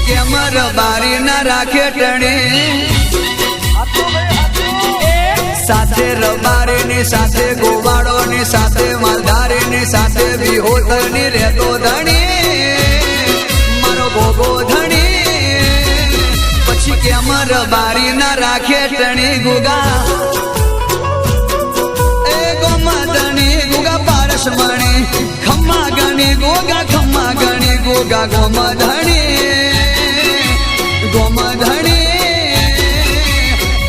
કે અમર બારી ના રાખે ટણે સાથે રબારી ની સાથે ગોવાળો ની સાથે માલધારી ની સાથે વિહોતર ની રહેતો ધણી મારો ગોગો ધણી પછી કે અમર બારી ના રાખે ટણી ગુગા એ ગોમધણી ગુગા પારસ મણી ખમ્મા ગણી ગોગા ખમ્મા ગણી ગોગા ગોમધણી ગોમધણી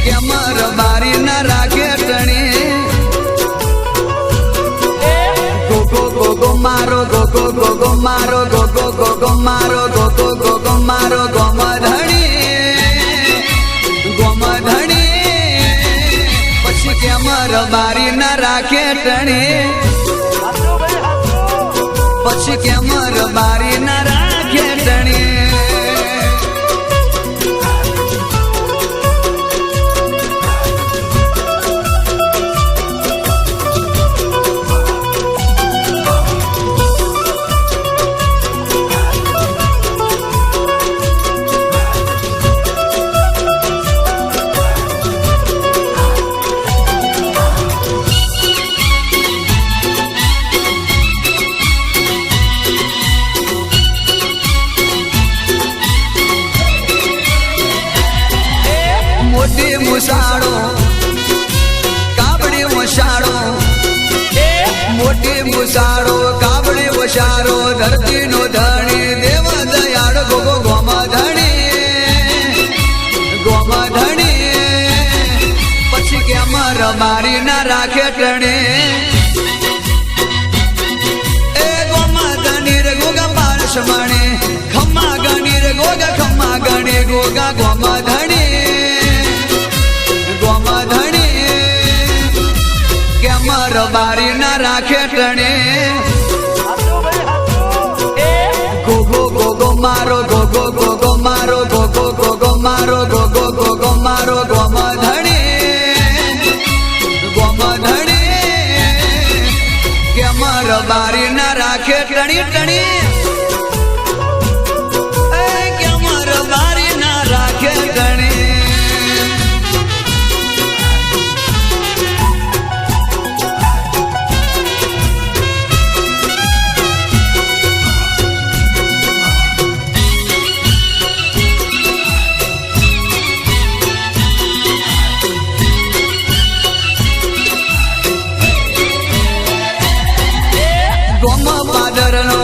કે અમર બારી ના રાખે ટણી ગોગો ગોગો મારો ગોગો ગોગો મારો ગોગો ગોગો મારો ગોગો ગોગો મારો ગોમધણી ગોમધણી પછી કે અમર બારી ના રાખે ટણી પછી કે અમર બારી ના રાખે ટણી મુસાડો કાબડી વસાડો મોટી મુસાડો કાબડી વસાડો ધરતી નો ધણી દેવ દયાળ ગોગો ગોમધણી ગોમધણી પછી કે અમર બારી ના રાખે ટણે એ ગોમધણી રે ગોગા પારસ મણી ખમ્મા ગણી રે ગોગા ખમ્મા ગણી ગોગા ગોમધણી ગોમધણી કે અમર બારી ના રાખે ટણે ગોગો ગોગો મારો ગોગો ગોગો મારો ગોગો ગોગો મારો ગોગો ગોગો મારો ગોમધણી ગોમધણી કે અમર બારી ના રાખે ટણી ટણી કે અમર બારી ના રાખે ટણી ગોમ પાદરનો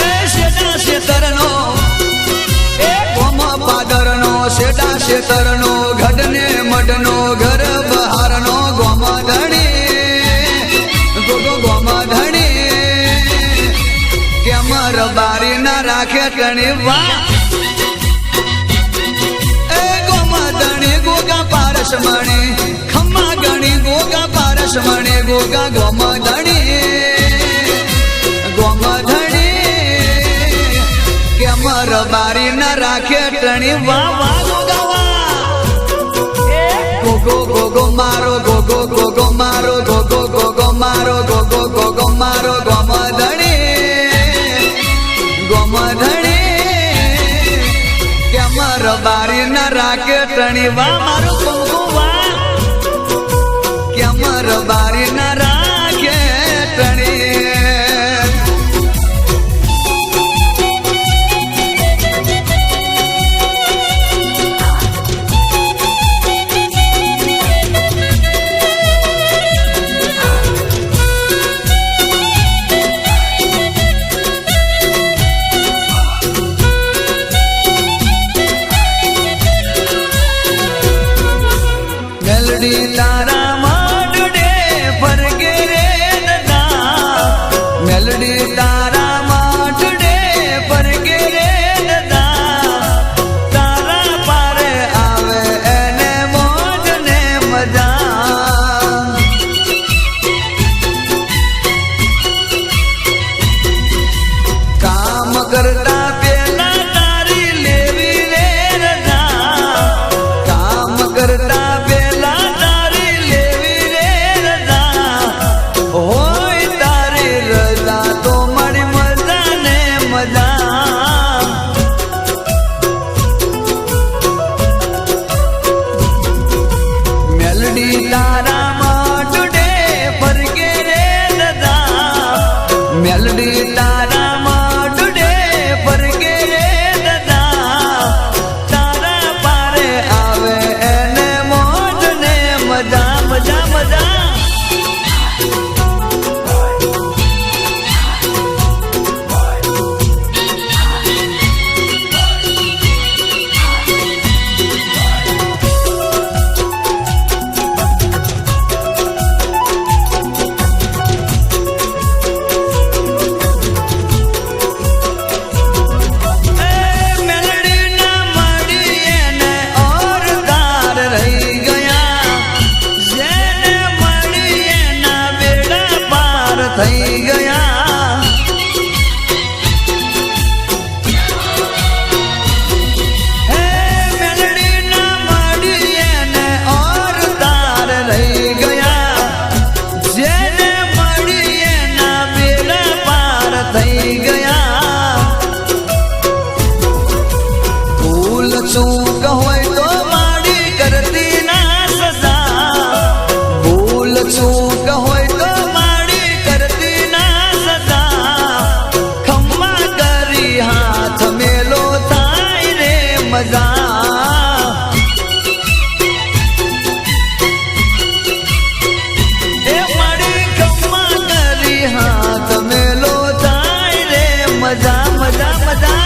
એ શેટા શેતરનો એ ગોમ પાદરનો શેટા શેતરનો ગઢને મઢનો ઘર બહારનો ગોમધણી ગોગો ગોમધણી કે અમર બારી ના રાખે ટણી વાહ એ ગોમધણી ગોગા પારસ મણી ખમ્મા ગણી ગોગા પારસ મણી ગોગા ગોમધણી ગોમધણી કે અમર બારી ના રાખે ટણી વાહ વાહ ગોગા વાહ ગોગો ગોગો મારો ગોગો ગોગો મારો ગોગો ગોગો મારો ગોગો ગોગો મારો ગોમધણી ગોમધણી કે અમર બારી ના રાખે ટણી વાહ મારો ગોગો વાહ કે અમર બારી ના રાખે ટણી મેલડી તારા માંડડે ફરગે રે દાદા મેલડી તારા માંડડે ફરગે રે દાદા તારા પારે આવે એને મોજ ને મજા કામ કરતા પેલા તારી લેવી રે રજા કામ કરતા મજા એ મારી ખમ્મા કરી હાથ મેલો થાય રે મજા મજા મજા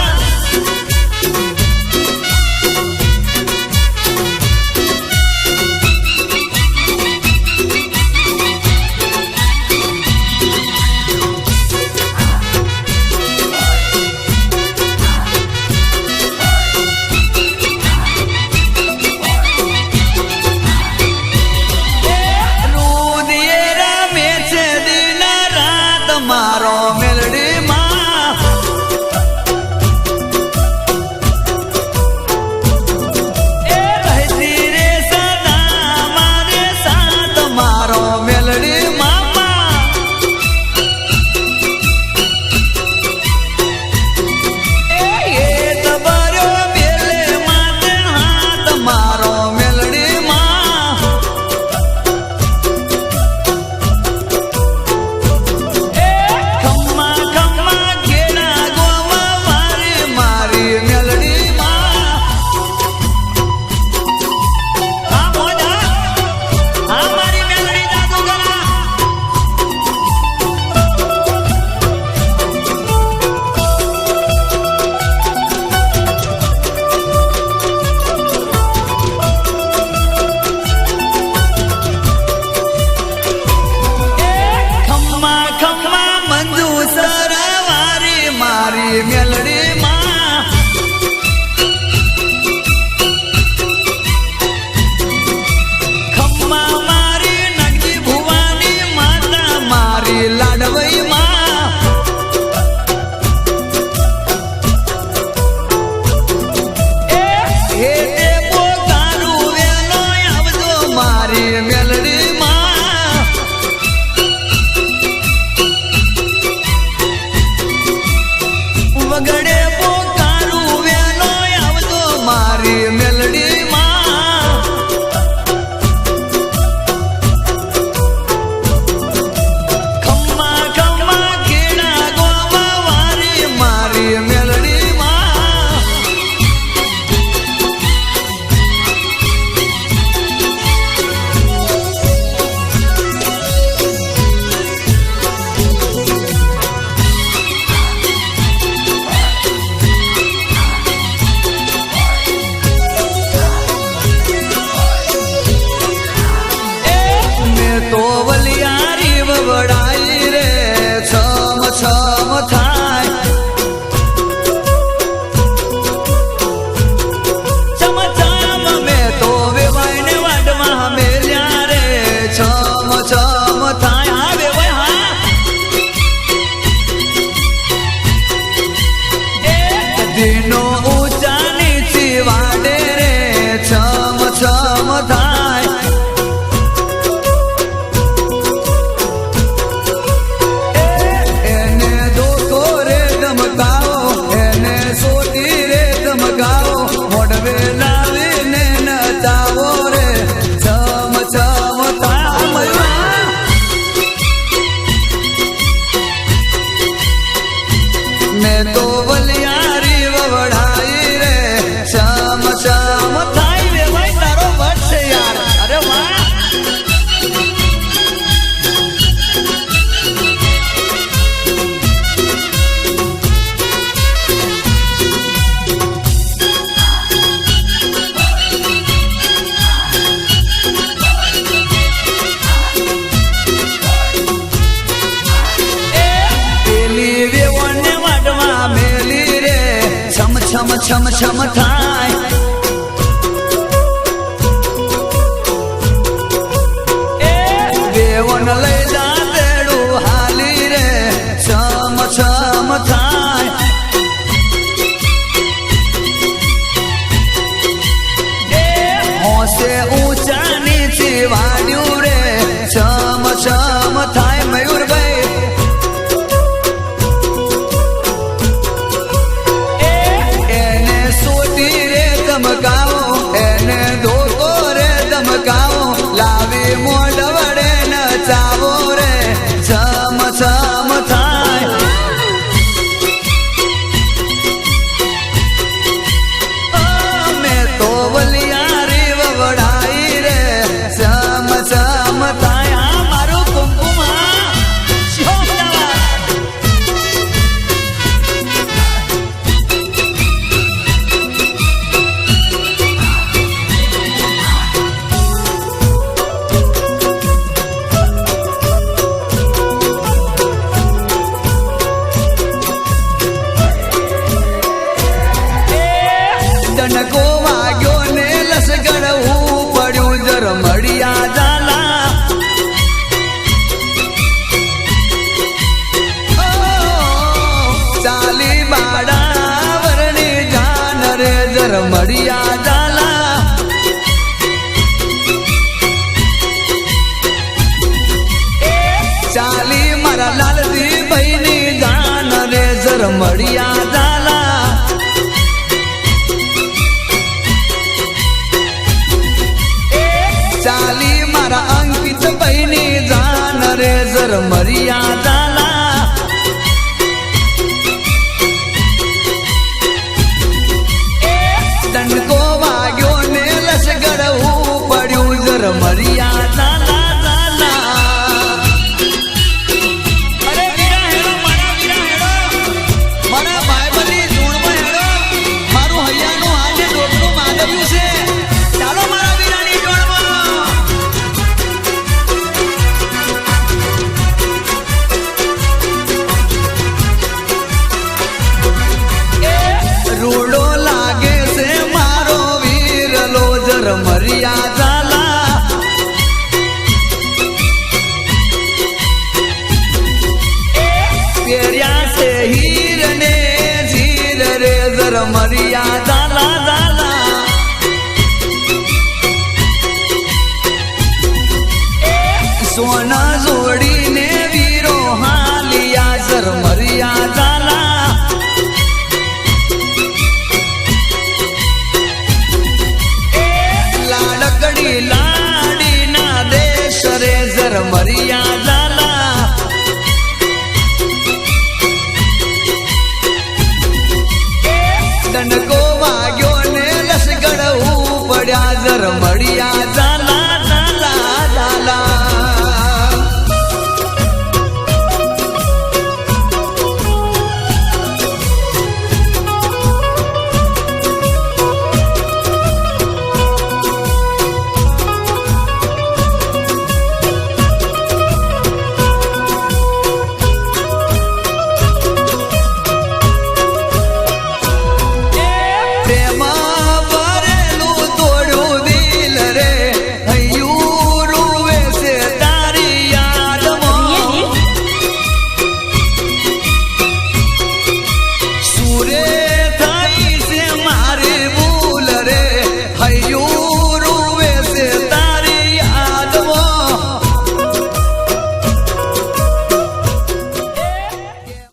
મારો મેલડી માં એ રહેતી રે સદા મારે સાથ મારો મેલડી મામા એ તબરો બેલે માતે હાથ મારો મેલડી માં મેલડી માં ખમ્મા મારી નગજી ભુવાની માતા મારી લાડવઈ માં હે દેવો તારું વેલો આવજો મારી મેલડી માં વગડે પોતારું વેલો આવજો મારી મેલડી માં ખમ્મા ખમ્મા ખેડા ગોવા વારી મારી મેલડી માં તો વલિયારી વવડાઈ રે છમ છમ થાય ચમ ચમ મેં તો વેવાઈને વાડમાં મેલ્યા રે છમ છમ થાય હા વેવાય હા એ દિનો ઊંચા નીચી વાડે રે છમ છમ થાય મેં તો વલિયારી વવડાઈ રે શ્યામ શ્યામ થાય રે ભાઈ તારો વટ છે યાર અરે વાહ છમ છમ છમ થાય એ દેવન લઈ જા તેડું હાલી રે છમ છમ થાય એ હોશે ઊંચા નીચી વાડ્યું રે છમ છમ થાય મયુરભાઈ સોટી રે મળ્યા ઝાલા ચાલી મારા અંકિત ભાઈની જાન રે જર મળ્યા ઝાલા દંડકો વાગ્યો ને લસગડવું પડ્યું જર મળ્યા ઝાલા રૂડો લાગે છે મારો વીર લોજર મરિયા ઝાલા પેર્યા છે હીર ને ઝીર રે જર મરિયા ઝાલા ઝાલા સોના જોડીને વીરો હાલિયા જર મરિયા ઝાલા લાડકડી લાડી ના દેશ રે જર મરિયા ઝાલા દંડકો